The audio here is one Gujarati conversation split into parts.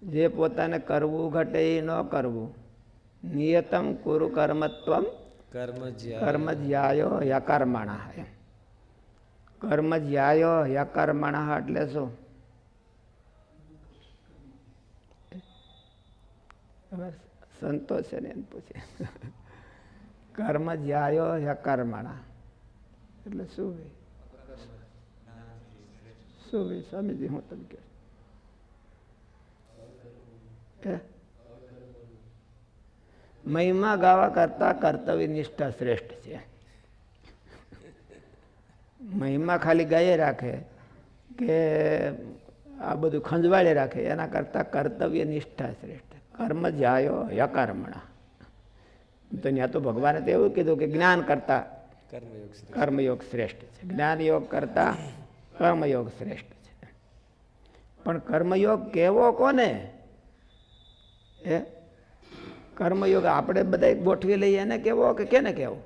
જે પોતાને કરવું ઘટે એ ન કરવું. નિયતમ કુરુ કર્મત્વમ કર્મ જ્યાયો યકર્મણઃ. કર્મ જ્યાયો યકર્મણઃ એટલે શું? સંતોષ છે ને એમ પૂછે. કર્મ જ્યાયો યકર્મણઃ એટલે શું ભાઈ? શું ભાઈ સ્વામીજી હું તમે કહે મહિમા ગાવા કરતા કર્તવ્ય નિષ્ઠા શ્રેષ્ઠ છે. મહિમા ખાલી ગાયે રાખે કે આ બધું ખંજવાળે રાખે એના કરતા કર્તવ્ય નિષ્ઠા શ્રેષ્ઠ. કર્મ જ્યાયો યકર્મણઃ. તો ત્યાં તો ભગવાને તો એવું કીધું કે જ્ઞાન કરતા કર્મયોગ શ્રેષ્ઠ છે, જ્ઞાન યોગ કરતા કર્મયોગ શ્રેષ્ઠ છે. પણ કર્મયોગ કેવો કોને? એ કર્મયોગ આપણે બધા ગોઠવી લઈએ એને કેવો કે કેને કેવો?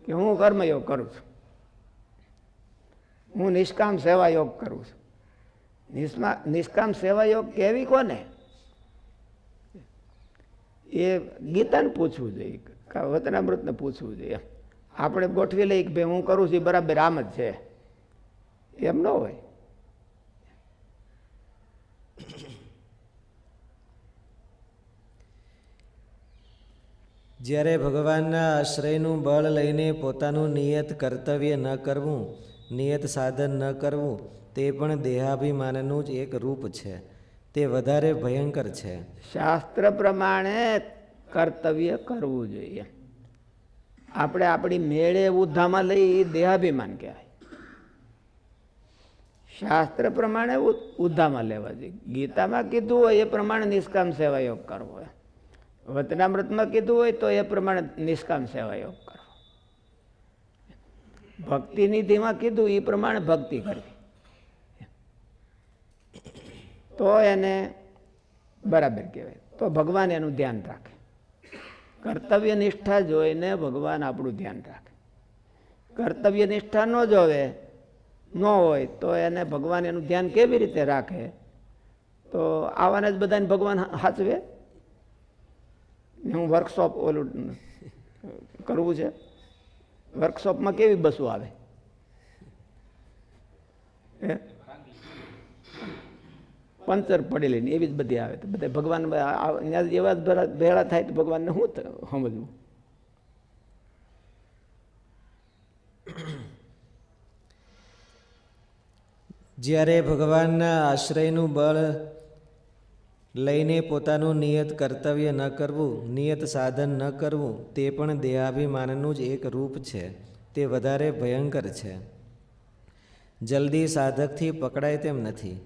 કે હું કર્મયોગ કરું છું, હું નિષ્કામ સેવા યોગ કરું છું. નિષ્કામ સેવા યોગ કેવી કોને? એ ગીતાને પૂછવું જોઈએ, વચનામૃતને પૂછવું જોઈએ. આપણે ગોઠવી લઈએ કે ભાઈ હું કરું છું બરાબર આમ જ છે, એમ ન હોય. જ્યારે ભગવાનના આશ્રયનું બળ લઈને પોતાનું નિયત કર્તવ્ય ન કરવું, નિયત સાધન ન કરવું, તે પણ દેહાભિમાનનું જ એક રૂપ છે. તે વધારે ભયંકર છે. શાસ્ત્ર પ્રમાણે કર્તવ્ય કરવું જોઈએ. આપણે આપણી મેળે ઉદ્ધામાં લઈ દેહાભિમાન કહેવાય. શાસ્ત્ર પ્રમાણે ઉદ્ધામાં લેવા જોઈએ. ગીતામાં કીધું હોય એ પ્રમાણે નિષ્કામ સેવા યોગ કરવો હોય. વચનામૃતમાં કીધું હોય તો એ પ્રમાણે નિષ્કામ સેવા યોગ કરવો. ભક્તિ નિધિમાં કીધું એ પ્રમાણે ભક્તિ કરવી તો એને બરાબર કહેવાય. તો ભગવાન એનું ધ્યાન રાખે. કર્તવ્ય નિષ્ઠા જોઈને ભગવાન આપણું ધ્યાન રાખે. કર્તવ્ય નિષ્ઠા ન જોવે ન હોય તો એને ભગવાન એનું ધ્યાન કેવી રીતે રાખે? તો આવાને જ બધાને ભગવાન સાચવે. હું વર્કશોપ ઓલું કરવું છે, વર્કશોપમાં કેવી બસો આવે? પંચર પડેલી ને એવી જ બધી આવે. તો બધા ભગવાન એવા ભેળા થાય તો ભગવાનને શું સમજવું? જ્યારે ભગવાનના આશ્રયનું બળ લઈને પોતાનું નિયત કર્તવ્ય ન કરવું, નિયત સાધન ન કરવું, તે પણ દેહાભિમાનનું જ એક રૂપ છે. તે વધારે ભયંકર છે. જલ્દી સાધકથી પકડાય તેમ નથી.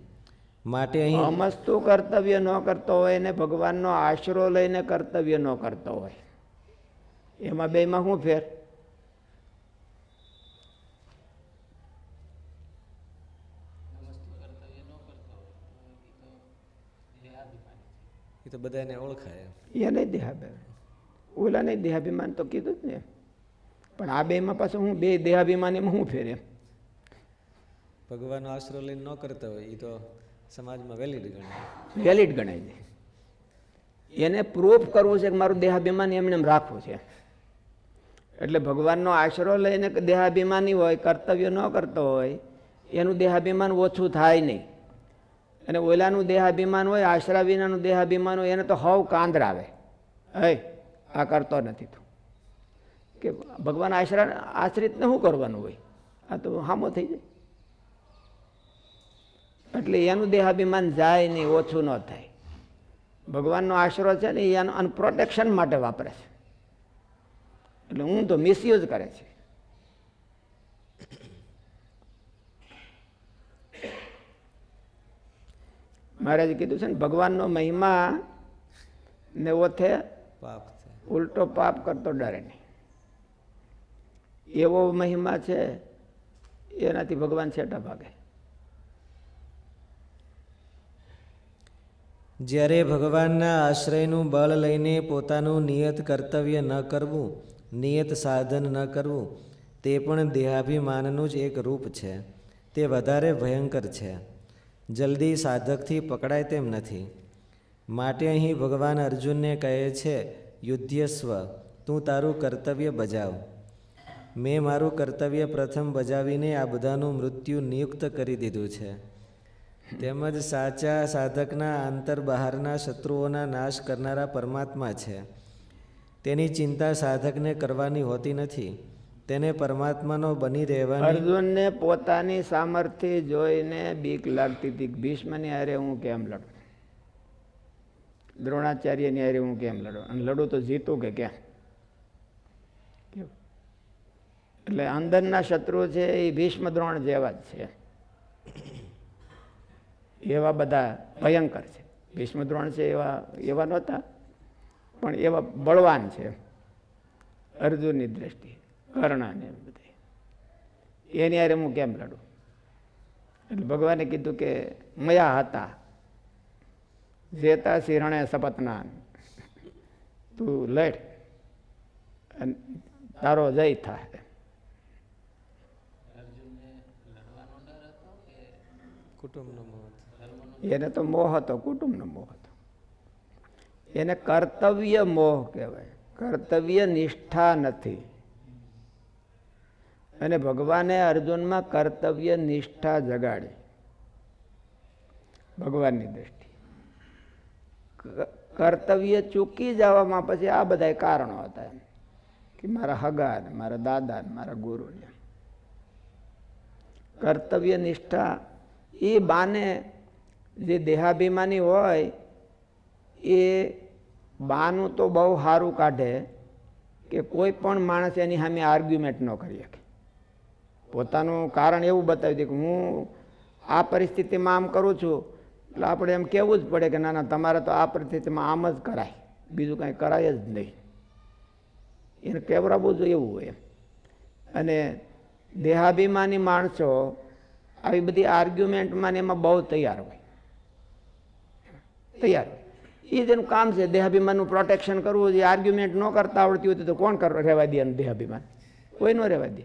માટે અહીં અમસ્તુ કર્તવ્ય ન કરતો હોય ને ભગવાનનો આશરો લઈને કર્તવ્ય ન કરતો હોય, એમાં બેમાં શું ફેર? એ તો બધાને ઓળખાય. એ નહીં દેહાભિમાન, ઓલા નહીં દેહાભિમાન તો કીધું જ ને. પણ આ બેમાં પાછું હું બે દેહાભિમાન એમાં શું ફેર? એમ ભગવાનનો આશરો લઈને ન કરતા હોય એ તો સમાજમાં વેલિડ ગણાય. વેલિડ ગણાય છે. એને પ્રૂફ કરવું છે કે મારું દેહાભિમાન એમને એમ રાખવું છે. એટલે ભગવાનનો આશરો લઈને દેહાભિમાની હોય, કર્તવ્ય ન કરતો હોય, એનું દેહાભિમાન ઓછું થાય નહીં. અને ઓલાનું દેહાભિમાન હોય, આશરા વિનાનું દેહાભિમાન હોય, એને તો હવ કાંદર આવે. આ કરતો નથી તું કે ભગવાન આશ્રિતને શું કરવાનું હોય? આ તો હામો થઈ જાય. એટલે એનું દેહાભિમાન જાય નહીં, ઓછું ન થાય. ભગવાનનો આશરો છે ને એનું પ્રોટેક્શન માટે વાપરે છે. એટલે હું તો મિસયુઝ કરે છે. મહારાજે કીધું છે ને ભગવાનનો મહિમા ને ઓથે પાપ છે, ઉલટો પાપ કરતો ડરે નહીં. એવો મહિમા છે એનાથી ભગવાન છેટા ભાગે. જ્યારે ભગવાનના આશ્રયનું બળ લઈને પોતાનું નિયત કર્તવ્ય ન કરવું, નિયત સાધન ન કરવું, તે પણ દેહાભિમાનનું જ એક રૂપ છે. તે વધારે ભયંકર છે. જલ્દી સાધકથી પકડાય તેમ નથી. માટે અહીં ભગવાન અર્જુનને કહે છે, યુધ્યસ્વ, તું તારું કર્તવ્ય બજાવ. મેં મારું કર્તવ્ય પ્રથમ બજાવીને આ બધાનું મૃત્યુ નિયુક્ત કરી દીધું છે. તેમજ સાચા સાધકના આંતર બહારના શત્રુઓના નાશ કરનારા પરમાત્મા છે. તેની ચિંતા સાધકને કરવાની હોતી નથી. તેને પરમાત્માનો બની રહેવાની. અર્જુનને પોતાની સામર્થ્ય જોઈને બીક લાગતી હતી. ભીષ્મની હારે હું કેમ લડું, દ્રોણાચાર્યની હારે હું કેમ લડું, અને લડું તો જીતું કે કેમ? એટલે અંદરના શત્રુ છે એ ભીષ્મ દ્રોણ જેવા જ છે. એવા બધા ભયંકર છે. ભીષ્મ દ્રોણ છે એવા નહોતા, પણ એવા બળવાન છે અર્જુનની દ્રષ્ટિએ. કર્ણને બધે એની હારે હું કેમ લડું? એટલે ભગવાને કીધું કે મયા હતા જેતા સિરણે સપતનાન, તું લડ અને તારો જય થાય. એને તો મોહ હતો, કુટુંબનો મોહ હતો. એને કર્તવ્ય મોહ કહેવાય, કર્તવ્ય નિષ્ઠા નથી. અને ભગવાને અર્જુનમાં કર્તવ્ય નિષ્ઠા જગાડી ભગવાનની દ્રષ્ટિએ. કર્તવ્ય ચૂકી જવામાં પછી આ બધા કારણો હતા એમ કે મારા હગા ને મારા દાદા ને મારા ગુરુને. કર્તવ્ય નિષ્ઠા એ બાને જે દેહાભિમાની હોય એ બાનું તો બહુ સારું કાઢે કે કોઈ પણ માણસ એની સામે આર્ગ્યુમેન્ટ ન કરી શકે. પોતાનું કારણ એવું બતાવી દે કે હું આ પરિસ્થિતિમાં આમ કરું છું, એટલે આપણે એમ કહેવું જ પડે કે ના ના, તમારે તો આ પરિસ્થિતિમાં આમ જ કરાય, બીજું કાંઈ કરાય જ નહીં. એને કહેવરાવવું જોઈએ એવું હોય. અને દેહાભિમાની માણસો આવી બધી આર્ગ્યુમેન્ટમાં એમાં બહુ તૈયાર હોય. એ જેનું કામ છે દેહાભિમાનનું પ્રોટેક્શન કરવું. જે આર્ગ્યુમેન્ટ ન કરતા આવડતી હોય તો કોણ રહેવા દે એનું દેહાભિમાન? કોઈ ન રહેવા દે.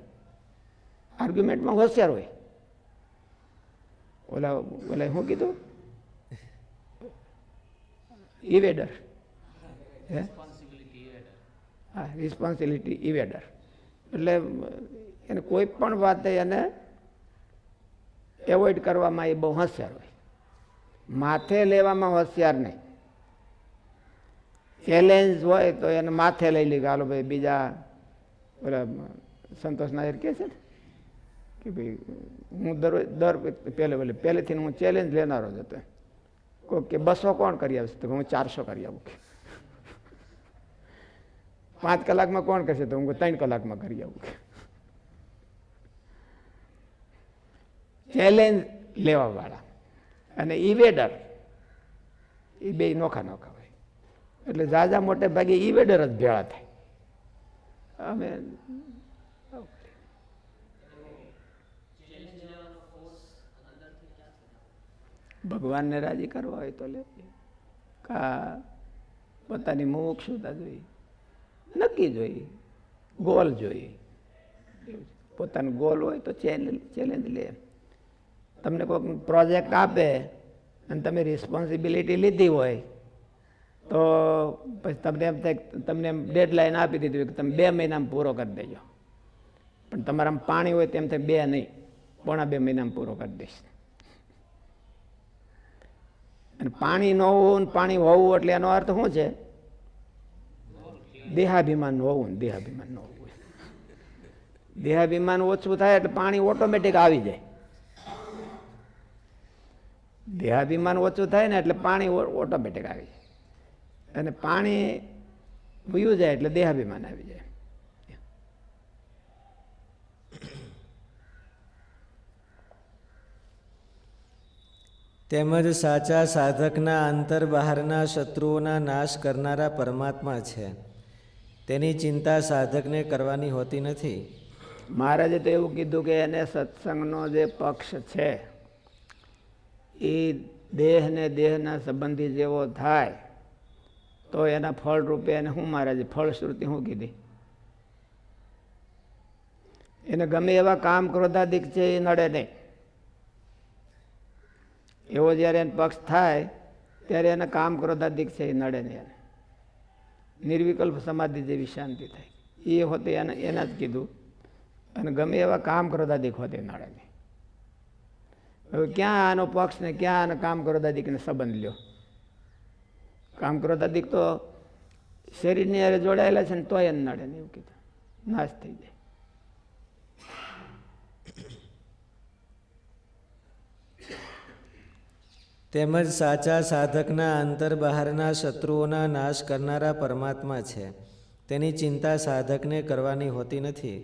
આર્ગ્યુમેન્ટમાં હોશિયાર હોય. ઓલા શું કીધું? ઇવેડર. હા, રિસ્પોન્સિબિલિટી ઇવેડર. એટલે એને કોઈ પણ વાતે એને એવોઇડ કરવામાં એ બહુ હોશિયાર હોય. માથે લેવામાં હોશિયાર નહીં. ચેલેન્જ હોય તો એને માથે લઈ લે. હાલો ભાઈ, બીજા ઓલા સંતોષ નાયર કહે છે ને કે ભાઈ હું પહેલેથી હું ચેલેન્જ લેનારો જ હતો. કોઈ કે 200 કોણ કરી આવશે? તો હું 400 કરી આવું. 5 કલાકમાં કોણ કરશે? તો હું 3 કલાકમાં કરી આવું. ચેલેન્જ લેવા વાળા અને ઇવેડર એ બે નોખા નોખા હોય. એટલે ઝાઝા મોટે ભાગે ઇવેડર જ ભેળા થાય. અમે ભગવાનને રાજી કરવા હોય તો લે, કા પોતાની મુમુક્ષુતા જોઈએ, નક્કી જોઈએ, ગોલ જોઈએ. પોતાનો ગોલ હોય તો ચેલેન્જ લે. તમને કોઈ પ્રોજેક્ટ આપે અને તમે રિસ્પોન્સિબિલિટી લીધી હોય તો પછી તમને એમ થાય, તમને ડેડલાઇન આપી દીધી હોય કે તમે 2 મહિનામાં પૂરો કરી દેજો. પણ તમારામાં પાણી હોય તેમ થાય 2 નહીં, 1.5 મહિનામાં પૂરો કરી દઈશ. અને પાણી ન હોવું ને પાણી હોવું એટલે એનો અર્થ શું છે? દેહાભિમાન હોવું ને દેહાભિમાન ન હોવું. દેહાભિમાન ઓછું થાય એટલે પાણી ઓટોમેટિક આવી જાય. દેહાભિમાન ઓછું થાય ને એટલે પાણી ઓટોમેટિક આવી જાય. અને પાણી વયું જાય એટલે દેહાભિમાન આવી જાય. તેમજ સાચા સાધકના અંતર બહારના શત્રુઓના નાશ કરનારા પરમાત્મા છે. તેની ચિંતા સાધકને કરવાની હોતી નથી. મહારાજે તો એવું કીધું કે એને સત્સંગનો જે પક્ષ છે એ દેહ ને દેહના સંબંધી જેવો થાય તો એના ફળ રૂપે એને શું મહારાજે ફળશ્રુતિ શું કીધી? એને ગમે એવા કામ ક્રોધાદિક છે એ નડે નહીં. એવો જ્યારે એને પક્ષ થાય ત્યારે એને કામ ક્રોધાદિક છે એ નડે નહીં. એને નિર્વિકલ્પ સમાધિ જેવી શાંતિ થાય. એ હોતે એના જ કીધું. અને ગમે એવા કામ ક્રોધાદિક હોતે નડે નહીં. હવે ક્યાં આનો પક્ષ ને ક્યાં આનો કામ ક્રોધાદિકને સંબંધ લ્યો? કામ ક્રોધાદિક તો શરીરની હારે જોડાયેલા છે ને તોય એને નડે નહીં. એવું કીધું, નાશ થઈ જાય. તેમજ સાચા સાધકના અંતર બહારના શત્રુઓના નાશ કરનારા પરમાત્મા છે. તેની ચિંતા સાધકને કરવાની હોતી નથી.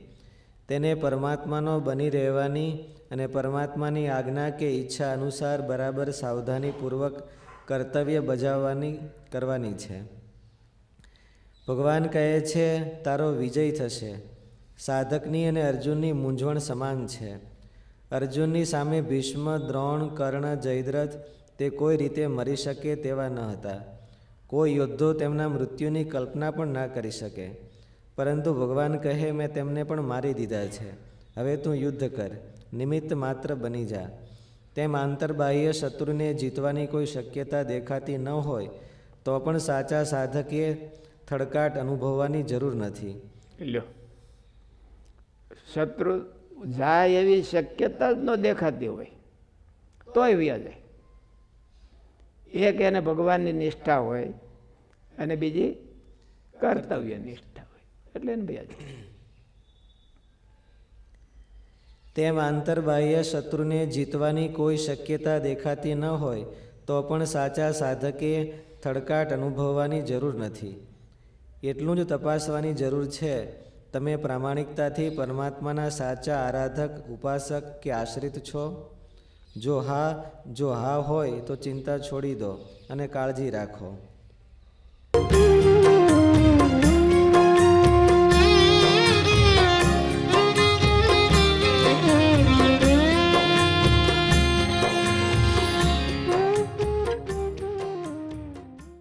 તેને પરમાત્માનો બની રહેવાની અને પરમાત્માની આજ્ઞા કે ઈચ્છા અનુસાર બરાબર સાવધાનીપૂર્વક કર્તવ્ય બજાવવાની કરવાની છે. ભગવાન કહે છે, તારો વિજય થશે. સાધકની અને અર્જુનની મૂંઝવણ સમાન છે. અર્જુનની સામે ભીષ્મ, દ્રોણ, કર્ણ, જયદ્રથ તે કોઈ રીતે મરી શકે તેવા ન હતા. કોઈ યોદ્ધો તેમના મૃત્યુની કલ્પના પણ ના કરી શકે. પરંતુ ભગવાન કહે, મેં તેમને પણ મારી દીધા છે. હવે તું યુદ્ધ કર, નિમિત્ત માત્ર બની જા. તેમ આંતરબાહ્ય શત્રુને જીતવાની કોઈ શક્યતા દેખાતી ન હોય તો પણ સાચા સાધકે થડકાટ અનુભવવાની જરૂર નથી. લ્યો, શત્રુ જાય એવી શક્યતા જ ન દેખાતી હોય તોય વ્યા જાય. એક એને ભગવાનની નિષ્ઠા હોય અને બીજી કર્તવ્ય નિષ્ઠા હોય એટલે એને વ્યા જાય. તેમ આંતરબાહ્ય શત્રુને જીતવાની કોઈ શક્યતા દેખાતી ન હોય તો પણ સાચા સાધકે થડકાટ અનુભવવાની જરૂર નથી. એટલું જ તપાસવાની જરૂર છે, તમે પ્રામાણિકતાથી પરમાત્માના સાચા આરાધક, ઉપાસક કે આશ્રિત છો? જો હા હોય તો ચિંતા છોડી દો અને કાળજી રાખો.